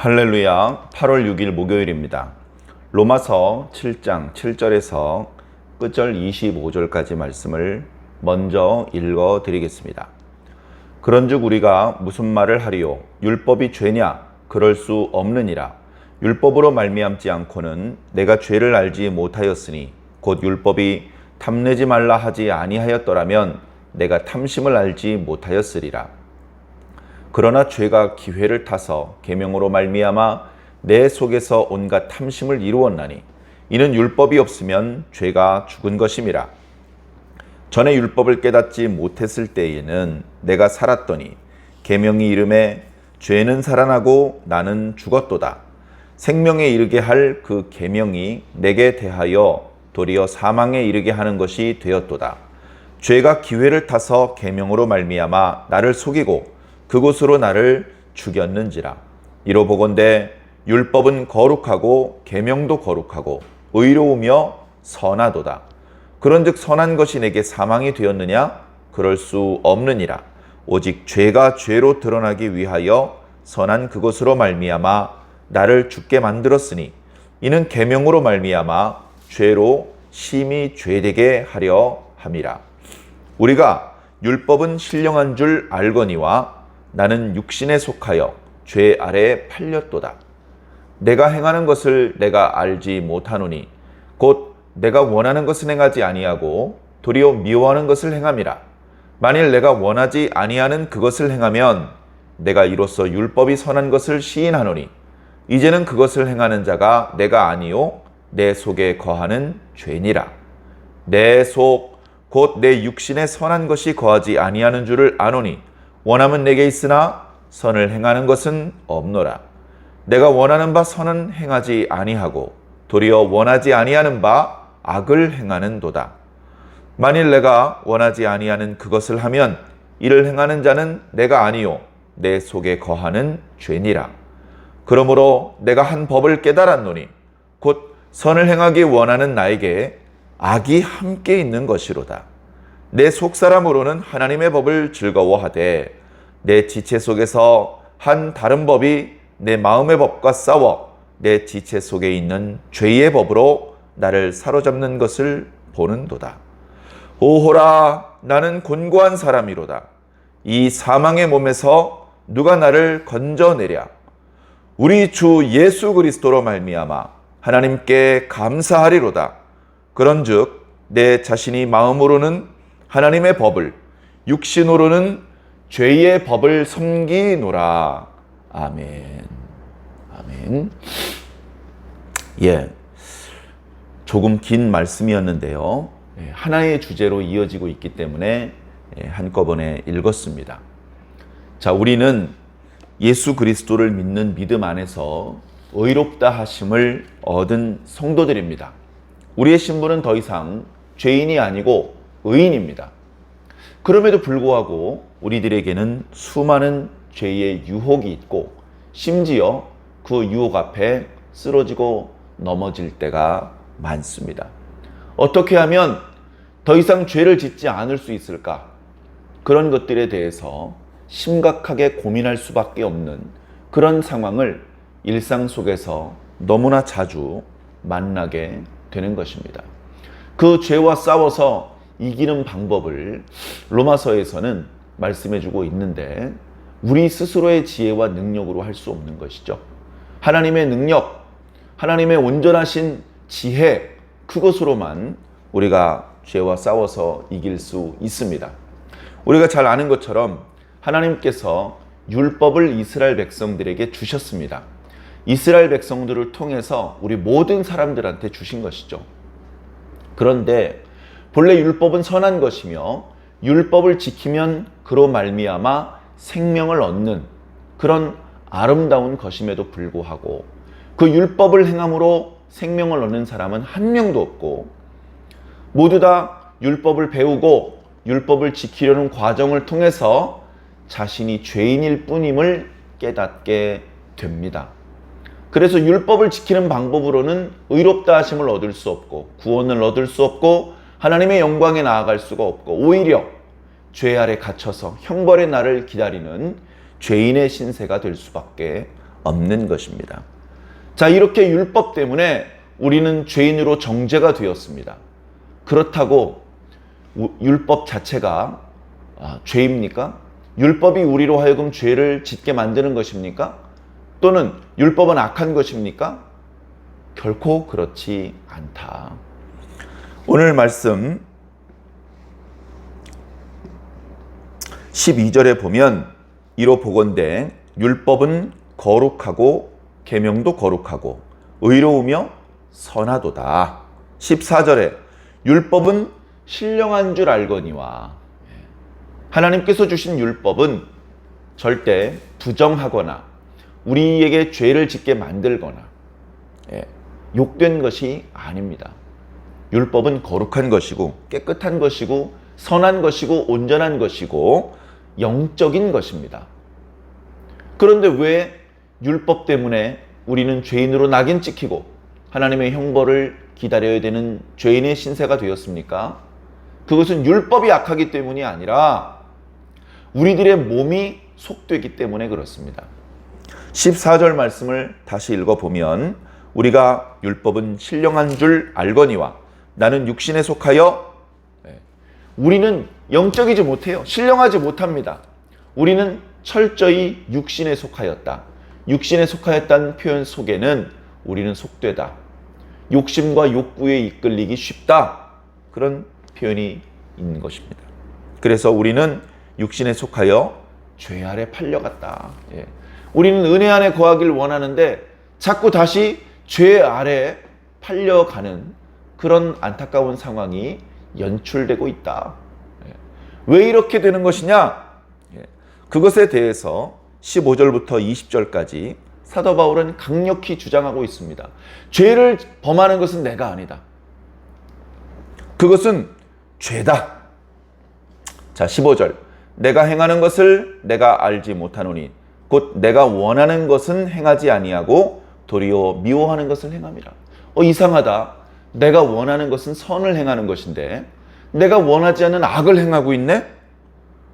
할렐루야. 8월 6일 목요일입니다. 로마서 7장 7절에서 끝절 25절까지 말씀을 먼저 읽어 드리겠습니다. 그런즉 우리가 무슨 말을 하리요? 율법이 죄냐? 그럴 수 없느니라. 율법으로 말미암지 않고는 내가 죄를 알지 못하였으니 곧 율법이 탐내지 말라 하지 아니하였더라면 내가 탐심을 알지 못하였으리라. 그러나 죄가 기회를 타서 계명으로 말미암아 내 속에서 온갖 탐심을 이루었나니 이는 율법이 없으면 죄가 죽은 것임이라. 전에 율법을 깨닫지 못했을 때에는 내가 살았더니 계명이 이름에 죄는 살아나고 나는 죽었도다. 생명에 이르게 할 그 계명이 내게 대하여 도리어 사망에 이르게 하는 것이 되었도다. 죄가 기회를 타서 계명으로 말미암아 나를 속이고 그곳으로 나를 죽였는지라. 이로 보건대 율법은 거룩하고 계명도 거룩하고 의로우며 선하도다. 그런즉 선한 것이 내게 사망이 되었느냐? 그럴 수 없느니라. 오직 죄가 죄로 드러나기 위하여 선한 그것으로 말미암아 나를 죽게 만들었으니 이는 계명으로 말미암아 죄로 심히 죄되게 하려 함이라. 우리가 율법은 신령한 줄 알거니와 나는 육신에 속하여 죄 아래에 팔렸도다. 내가 행하는 것을 내가 알지 못하노니 곧 내가 원하는 것을 행하지 아니하고 도리어 미워하는 것을 행함이라. 만일 내가 원하지 아니하는 그것을 행하면 내가 이로써 율법이 선한 것을 시인하노니 이제는 그것을 행하는 자가 내가 아니요 내 속에 거하는 죄니라. 내 속 곧 내 육신에 선한 것이 거하지 아니하는 줄을 아노니 원함은 내게 있으나 선을 행하는 것은 없노라. 내가 원하는 바 선은 행하지 아니하고 도리어 원하지 아니하는 바 악을 행하는도다. 만일 내가 원하지 아니하는 그것을 하면 이를 행하는 자는 내가 아니요 내 속에 거하는 죄니라. 그러므로 내가 한 법을 깨달았노니 곧 선을 행하기 원하는 나에게 악이 함께 있는 것이로다. 내 속사람으로는 하나님의 법을 즐거워하되 내 지체 속에서 한 다른 법이 내 마음의 법과 싸워 내 지체 속에 있는 죄의 법으로 나를 사로잡는 것을 보는도다. 오호라, 나는 곤고한 사람이로다. 이 사망의 몸에서 누가 나를 건져내랴. 우리 주 예수 그리스도로 말미암아 하나님께 감사하리로다. 그런즉 내 자신이 마음으로는 하나님의 법을, 육신으로는 죄의 법을 섬기노라. 아멘. 아멘. 조금 긴 말씀이었는데요. 하나의 주제로 이어지고 있기 때문에 한꺼번에 읽었습니다. 자, 우리는 예수 그리스도를 믿는 믿음 안에서 의롭다 하심을 얻은 성도들입니다. 우리의 신분은 더 이상 죄인이 아니고 의인입니다. 그럼에도 불구하고 우리들에게는 수많은 죄의 유혹이 있고 심지어 그 유혹 앞에 쓰러지고 넘어질 때가 많습니다. 어떻게 하면 더 이상 죄를 짓지 않을 수 있을까? 그런 것들에 대해서 심각하게 고민할 수밖에 없는 그런 상황을 일상 속에서 너무나 자주 만나게 되는 것입니다. 그 죄와 싸워서 이기는 방법을 로마서에서는 말씀해주고 있는데 우리 스스로의 지혜와 능력으로 할 수 없는 것이죠. 하나님의 능력, 하나님의 온전하신 지혜, 그것으로만 우리가 죄와 싸워서 이길 수 있습니다. 우리가 잘 아는 것처럼 하나님께서 율법을 이스라엘 백성들에게 주셨습니다. 이스라엘 백성들을 통해서 우리 모든 사람들한테 주신 것이죠. 그런데 본래 율법은 선한 것이며 율법을 지키면 그로 말미암아 생명을 얻는 그런 아름다운 것임에도 불구하고 그 율법을 행함으로 생명을 얻는 사람은 한 명도 없고 모두 다 율법을 배우고 율법을 지키려는 과정을 통해서 자신이 죄인일 뿐임을 깨닫게 됩니다. 그래서 율법을 지키는 방법으로는 의롭다 하심을 얻을 수 없고 구원을 얻을 수 없고 하나님의 영광에 나아갈 수가 없고 오히려 죄 아래 갇혀서 형벌의 날을 기다리는 죄인의 신세가 될 수밖에 없는 것입니다. 자, 이렇게 율법 때문에 우리는 죄인으로 정죄가 되었습니다. 그렇다고 율법 자체가 죄입니까? 율법이 우리로 하여금 죄를 짓게 만드는 것입니까? 또는 율법은 악한 것입니까? 결코 그렇지 않다. 오늘 말씀 12절에 보면 이로 보건대 율법은 거룩하고 계명도 거룩하고 의로우며 선하도다. 14절에 율법은 신령한 줄 알거니와, 하나님께서 주신 율법은 절대 부정하거나 우리에게 죄를 짓게 만들거나 욕된 것이 아닙니다. 율법은 거룩한 것이고 깨끗한 것이고 선한 것이고 온전한 것이고 영적인 것입니다. 그런데 왜 율법 때문에 우리는 죄인으로 낙인 찍히고 하나님의 형벌을 기다려야 되는 죄인의 신세가 되었습니까? 그것은 율법이 악하기 때문이 아니라 우리들의 몸이 속되기 때문에 그렇습니다. 14절 말씀을 다시 읽어보면 우리가 율법은 신령한 줄 알거니와 나는 육신에 속하여, 우리는 영적이지 못해요. 신령하지 못합니다. 우리는 철저히 육신에 속하였다. 육신에 속하였다는 표현 속에는 우리는 속되다, 욕심과 욕구에 이끌리기 쉽다, 그런 표현이 있는 것입니다. 그래서 우리는 육신에 속하여 죄 아래 팔려갔다. 우리는 은혜 안에 거하길 원하는데 자꾸 다시 죄 아래 팔려가는 그런 안타까운 상황이 연출되고 있다. 왜 이렇게 되는 것이냐? 그것에 대해서 15절부터 20절까지 사도 바울은 강력히 주장하고 있습니다. 죄를 범하는 것은 내가 아니다. 그것은 죄다. 자, 15절. 내가 행하는 것을 내가 알지 못하노니 곧 내가 원하는 것은 행하지 아니하고 도리어 미워하는 것을 행함이라. 이상하다. 내가 원하는 것은 선을 행하는 것인데 내가 원하지 않는 악을 행하고 있네?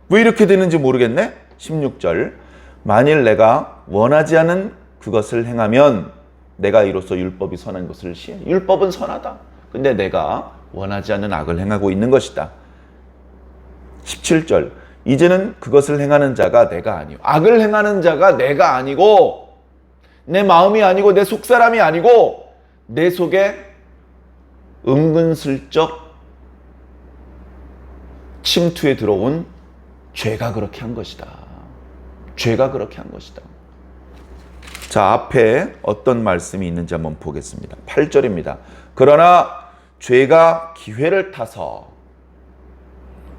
왜 이렇게 되는지 모르겠네? 16절. 만일 내가 원하지 않은 그것을 행하면 내가 이로써 율법이 선한 것을 시해. 율법은 선하다. 근데 내가 원하지 않는 악을 행하고 있는 것이다. 17절. 이제는 그것을 행하는 자가 내가 아니오. 악을 행하는 자가 내가 아니고 내 마음이 아니고 내 속사람이 아니고 내 속에 은근슬쩍 침투에 들어온 죄가 그렇게 한 것이다. 죄가 그렇게 한 것이다. 자, 앞에 어떤 말씀이 있는지 한번 보겠습니다. 8절입니다. 그러나 죄가 기회를 타서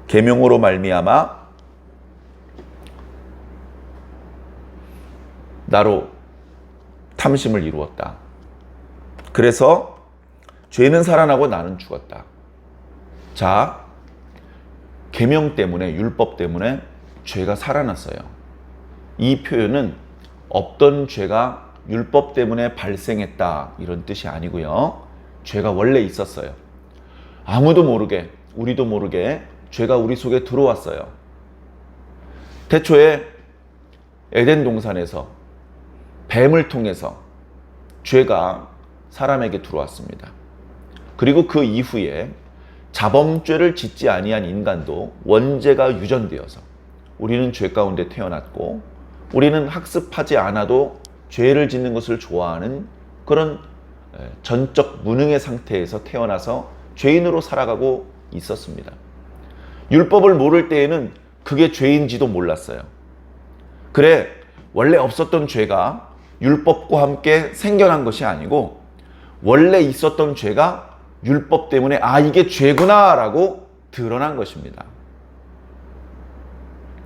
계명으로 말미암아 나로 탐심을 이루었다. 그래서 죄는 살아나고 나는 죽었다. 자, 계명 때문에, 율법 때문에 죄가 살아났어요. 이 표현은 없던 죄가 율법 때문에 발생했다 이런 뜻이 아니고요. 죄가 원래 있었어요. 아무도 모르게, 우리도 모르게 죄가 우리 속에 들어왔어요. 태초에 에덴 동산에서 뱀을 통해서 죄가 사람에게 들어왔습니다. 그리고 그 이후에 자범죄를 짓지 아니한 인간도 원죄가 유전되어서 우리는 죄 가운데 태어났고 우리는 학습하지 않아도 죄를 짓는 것을 좋아하는 그런 전적 무능의 상태에서 태어나서 죄인으로 살아가고 있었습니다. 율법을 모를 때에는 그게 죄인지도 몰랐어요. 그래, 원래 없었던 죄가 율법과 함께 생겨난 것이 아니고 원래 있었던 죄가 율법 때문에 이게 죄구나 라고 드러난 것입니다.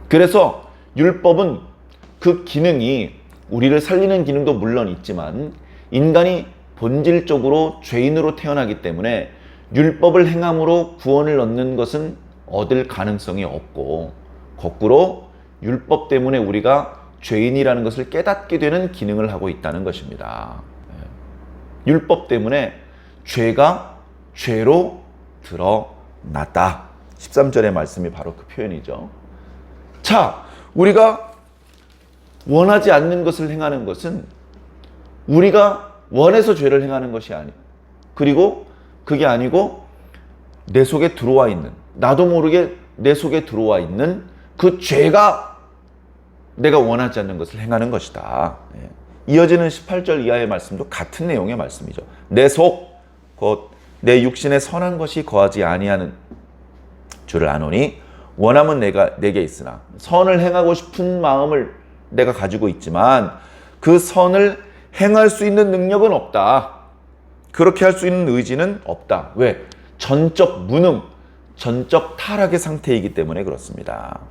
그래서 율법은 그 기능이 우리를 살리는 기능도 물론 있지만 인간이 본질적으로 죄인으로 태어나기 때문에 율법을 행함으로 구원을 얻는 것은 얻을 가능성이 없고 거꾸로 율법 때문에 우리가 죄인이라는 것을 깨닫게 되는 기능을 하고 있다는 것입니다. 율법 때문에 죄가 죄로 드러났다. 13절의 말씀이 바로 그 표현이죠. 자, 우리가 원하지 않는 것을 행하는 것은 우리가 원해서 죄를 행하는 것이 아니고, 그리고 그게 아니고 내 속에 들어와 있는, 나도 모르게 내 속에 들어와 있는 그 죄가 내가 원하지 않는 것을 행하는 것이다. 이어지는 18절 이하의 말씀도 같은 내용의 말씀이죠. 내 속, 곧 내 육신에 선한 것이 거하지 아니하는 줄을 아노니 원함은 내게 있으나 선을 행하고 싶은 마음을 내가 가지고 있지만 그 선을 행할 수 있는 능력은 없다. 그렇게 할 수 있는 의지는 없다. 왜? 전적 무능, 전적 타락의 상태이기 때문에 그렇습니다.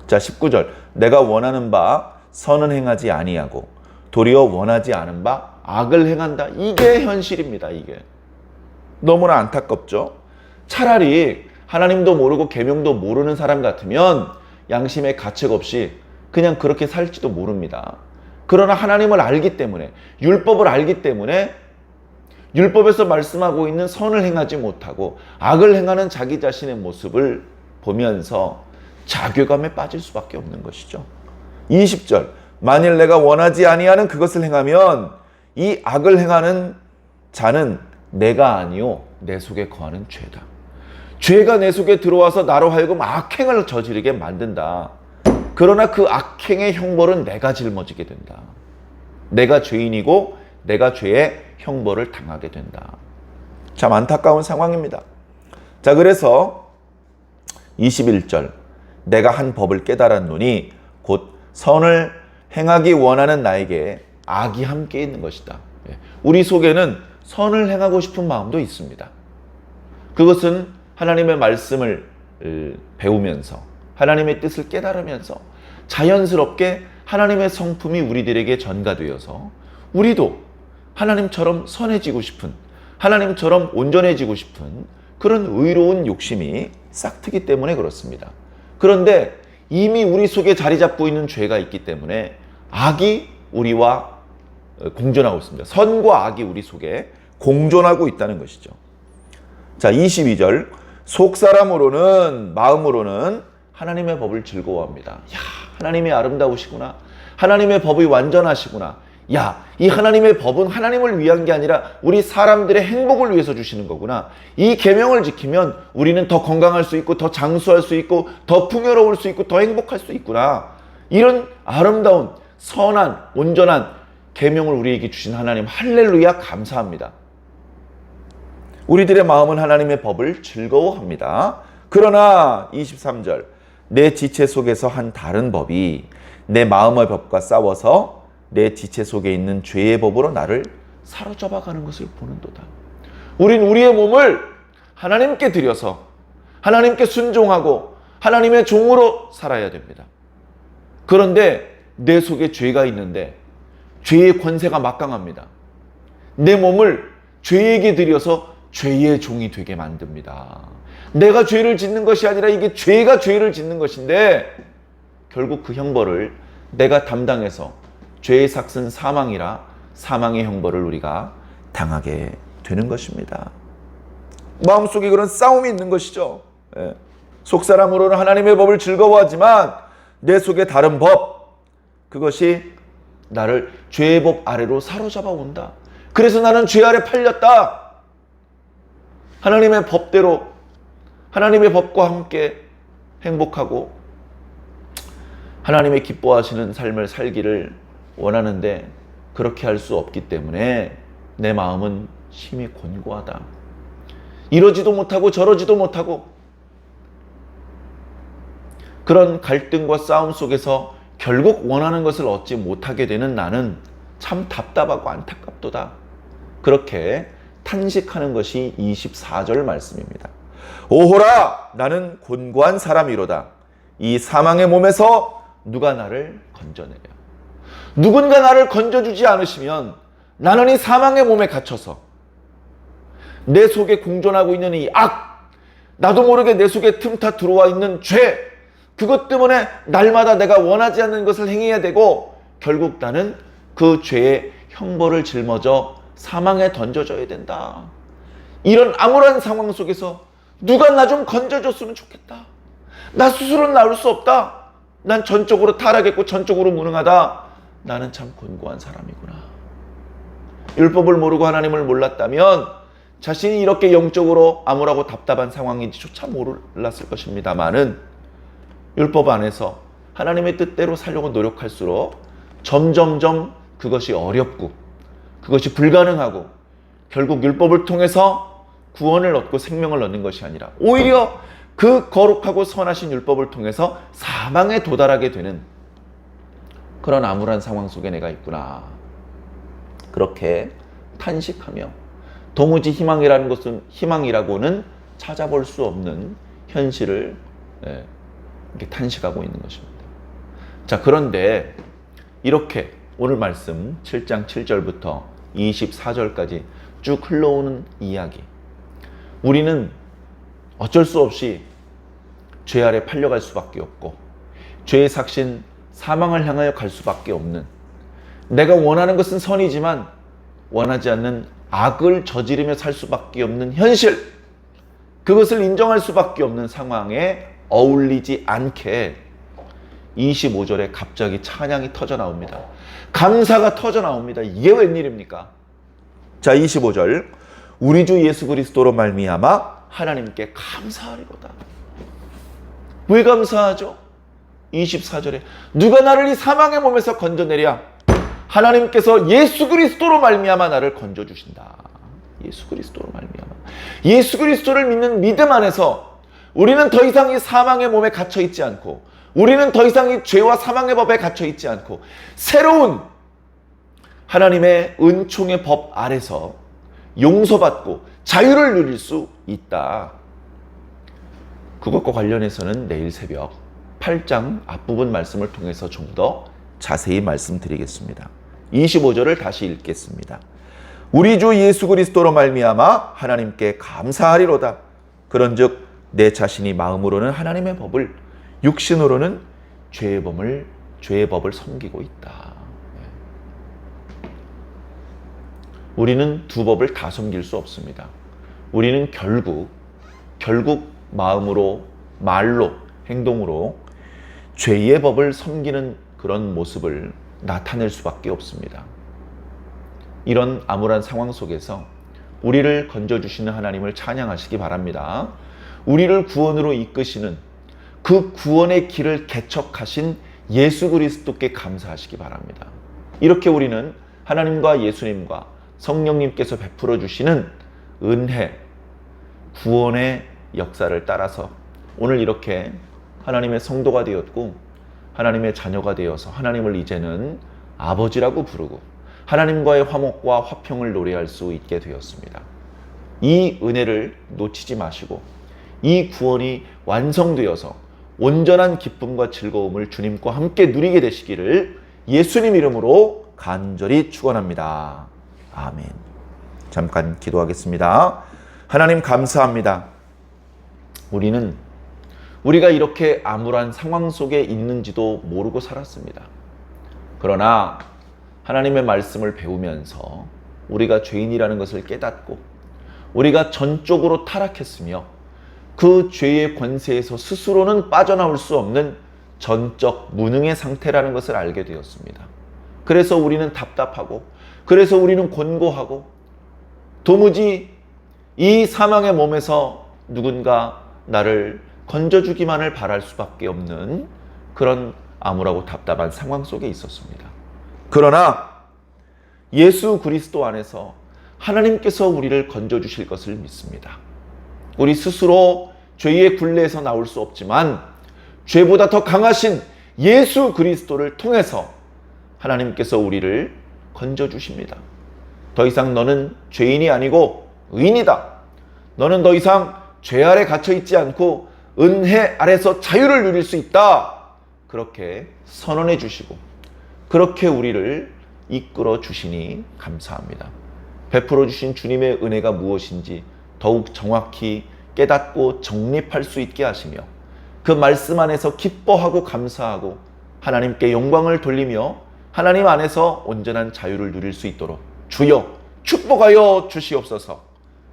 자, 19절. 내가 원하는 바 선은 행하지 아니하고 도리어 원하지 않은 바 악을 행한다. 이게 현실입니다. 이게. 너무나 안타깝죠? 차라리 하나님도 모르고 계명도 모르는 사람 같으면 양심의 가책 없이 그냥 그렇게 살지도 모릅니다. 그러나 하나님을 알기 때문에, 율법을 알기 때문에 율법에서 말씀하고 있는 선을 행하지 못하고 악을 행하는 자기 자신의 모습을 보면서 자괴감에 빠질 수밖에 없는 것이죠. 20절. 만일 내가 원하지 아니하는 그것을 행하면 이 악을 행하는 자는 내가 아니요 내 속에 거하는 죄다. 죄가 내 속에 들어와서 나로 하여금 악행을 저지르게 만든다. 그러나 그 악행의 형벌은 내가 짊어지게 된다. 내가 죄인이고 내가 죄의 형벌을 당하게 된다. 참 안타까운 상황입니다. 자, 그래서 21절. 내가 한 법을 깨달았노니 곧 선을 행하기 원하는 나에게 악이 함께 있는 것이다. 우리 속에는 선을 행하고 싶은 마음도 있습니다. 그것은 하나님의 말씀을 배우면서 하나님의 뜻을 깨달으면서 자연스럽게 하나님의 성품이 우리들에게 전가되어서 우리도 하나님처럼 선해지고 싶은, 하나님처럼 온전해지고 싶은 그런 의로운 욕심이 싹트기 때문에 그렇습니다. 그런데 이미 우리 속에 자리 잡고 있는 죄가 있기 때문에 악이 우리와 공존하고 있습니다. 선과 악이 우리 속에 공존하고 있다는 것이죠. 자, 22절. 속사람으로는, 마음으로는 하나님의 법을 즐거워합니다. 야, 하나님이 아름다우시구나. 하나님의 법이 완전하시구나. 야, 이 하나님의 법은 하나님을 위한 게 아니라 우리 사람들의 행복을 위해서 주시는 거구나. 이 계명을 지키면 우리는 더 건강할 수 있고 더 장수할 수 있고 더 풍요로울 수 있고 더 행복할 수 있구나. 이런 아름다운 선한 온전한 계명을 우리에게 주신 하나님, 할렐루야, 감사합니다. 우리들의 마음은 하나님의 법을 즐거워합니다. 그러나 23절. 내 지체 속에서 한 다른 법이 내 마음의 법과 싸워서 내 지체 속에 있는 죄의 법으로 나를 사로잡아가는 것을 보는도다. 우린 우리의 몸을 하나님께 드려서 하나님께 순종하고 하나님의 종으로 살아야 됩니다. 그런데 내 속에 죄가 있는데 죄의 권세가 막강합니다. 내 몸을 죄에게 드려서 죄의 종이 되게 만듭니다. 내가 죄를 짓는 것이 아니라 이게 죄가 죄를 짓는 것인데 결국 그 형벌을 내가 담당해서 죄의 삭은 사망이라 사망의 형벌을 우리가 당하게 되는 것입니다. 마음속에 그런 싸움이 있는 것이죠. 속사람으로는 하나님의 법을 즐거워하지만 내 속에 다른 법, 그것이 나를 죄의 법 아래로 사로잡아 온다. 그래서 나는 죄 아래 팔렸다. 하나님의 법대로, 하나님의 법과 함께 행복하고 하나님의 기뻐하시는 삶을 살기를 원하는데 그렇게 할 수 없기 때문에 내 마음은 심히 곤고하다. 이러지도 못하고 저러지도 못하고 그런 갈등과 싸움 속에서 결국 원하는 것을 얻지 못하게 되는 나는 참 답답하고 안타깝도다. 그렇게 탄식하는 것이 24절 말씀입니다. 오호라, 나는 곤고한 사람이로다. 이 사망의 몸에서 누가 나를 건져내랴. 누군가 나를 건져주지 않으시면 나는 이 사망의 몸에 갇혀서 내 속에 공존하고 있는 이 악, 나도 모르게 내 속에 틈타 들어와 있는 죄, 그것 때문에 날마다 내가 원하지 않는 것을 행해야 되고 결국 나는 그 죄의 형벌을 짊어져 사망에 던져져야 된다. 이런 암울한 상황 속에서 누가 나 좀 건져줬으면 좋겠다. 나 스스로는 나올 수 없다. 난 전적으로 타락했고 전적으로 무능하다. 나는 참 곤고한 사람이구나. 율법을 모르고 하나님을 몰랐다면 자신이 이렇게 영적으로 암울하고 답답한 상황인지조차 몰랐을 것입니다만은 율법 안에서 하나님의 뜻대로 살려고 노력할수록 점점점 그것이 어렵고 그것이 불가능하고 결국 율법을 통해서 구원을 얻고 생명을 얻는 것이 아니라 오히려 그 거룩하고 선하신 율법을 통해서 사망에 도달하게 되는 그런 암울한 상황 속에 내가 있구나. 그렇게 탄식하며 도무지 희망이라고는 찾아볼 수 없는 현실을 이렇게 탄식하고 있는 것입니다. 자, 그런데 이렇게 오늘 말씀 7장 7절부터 24절까지 쭉 흘러오는 이야기, 우리는 어쩔 수 없이 죄 아래 팔려갈 수밖에 없고 죄의 삭신 사망을 향하여 갈 수밖에 없는, 내가 원하는 것은 선이지만 원하지 않는 악을 저지르며 살 수밖에 없는 현실, 그것을 인정할 수밖에 없는 상황에 어울리지 않게 25절에 갑자기 찬양이 터져 나옵니다. 감사가 터져 나옵니다. 이게 웬일입니까? 자, 25절, 우리 주 예수 그리스도로 말미암아 하나님께 감사하리로다. 왜 감사하죠? 24절에 누가 나를 이 사망의 몸에서 건져내랴? 하나님께서 예수 그리스도로 말미암아 나를 건져주신다. 예수 그리스도로 말미암아. 예수 그리스도를 믿는 믿음 안에서 우리는 더 이상 이 사망의 몸에 갇혀있지 않고, 우리는 더 이상 이 죄와 사망의 법에 갇혀있지 않고 새로운 하나님의 은총의 법 아래서 용서받고 자유를 누릴 수 있다. 그것과 관련해서는 내일 새벽 8장 앞부분 말씀을 통해서 좀 더 자세히 말씀드리겠습니다. 25절을 다시 읽겠습니다. 우리 주 예수 그리스도로 말미암아 하나님께 감사하리로다. 그런즉 내 자신이 마음으로는 하나님의 법을, 육신으로는 죄의 법을 섬기고 있다. 우리는 두 법을 다 섬길 수 없습니다. 우리는 결국 마음으로, 말로, 행동으로 죄의 법을 섬기는 그런 모습을 나타낼 수밖에 없습니다. 이런 암울한 상황 속에서 우리를 건져주시는 하나님을 찬양하시기 바랍니다. 우리를 구원으로 이끄시는 그 구원의 길을 개척하신 예수 그리스도께 감사하시기 바랍니다. 이렇게 우리는 하나님과 예수님과 성령님께서 베풀어 주시는 은혜, 구원의 역사를 따라서 오늘 이렇게 하나님의 성도가 되었고 하나님의 자녀가 되어서 하나님을 이제는 아버지라고 부르고 하나님과의 화목과 화평을 노래할 수 있게 되었습니다. 이 은혜를 놓치지 마시고 이 구원이 완성되어서 온전한 기쁨과 즐거움을 주님과 함께 누리게 되시기를 예수님 이름으로 간절히 축원합니다. 아멘. 잠깐 기도하겠습니다. 하나님 감사합니다. 우리가 이렇게 암울한 상황 속에 있는지도 모르고 살았습니다. 그러나 하나님의 말씀을 배우면서 우리가 죄인이라는 것을 깨닫고 우리가 전적으로 타락했으며 그 죄의 권세에서 스스로는 빠져나올 수 없는 전적 무능의 상태라는 것을 알게 되었습니다. 그래서 우리는 답답하고, 그래서 우리는 곤고하고, 도무지 이 사망의 몸에서 누군가 나를 건져주기만을 바랄 수밖에 없는 그런 암울하고 답답한 상황 속에 있었습니다. 그러나 예수 그리스도 안에서 하나님께서 우리를 건져주실 것을 믿습니다. 우리 스스로 죄의 굴레에서 나올 수 없지만 죄보다 더 강하신 예수 그리스도를 통해서 하나님께서 우리를 건져주십니다. 더 이상 너는 죄인이 아니고 의인이다. 너는 더 이상 죄 아래 갇혀있지 않고 은혜 아래서 자유를 누릴 수 있다. 그렇게 선언해 주시고 그렇게 우리를 이끌어 주시니 감사합니다. 베풀어 주신 주님의 은혜가 무엇인지 더욱 정확히 깨닫고 정립할 수 있게 하시며 그 말씀 안에서 기뻐하고 감사하고 하나님께 영광을 돌리며 하나님 안에서 온전한 자유를 누릴 수 있도록 주여 축복하여 주시옵소서.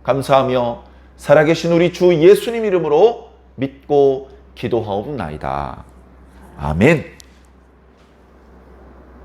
감사하며 살아계신 우리 주 예수님 이름으로 믿고 기도하옵나이다. 아멘.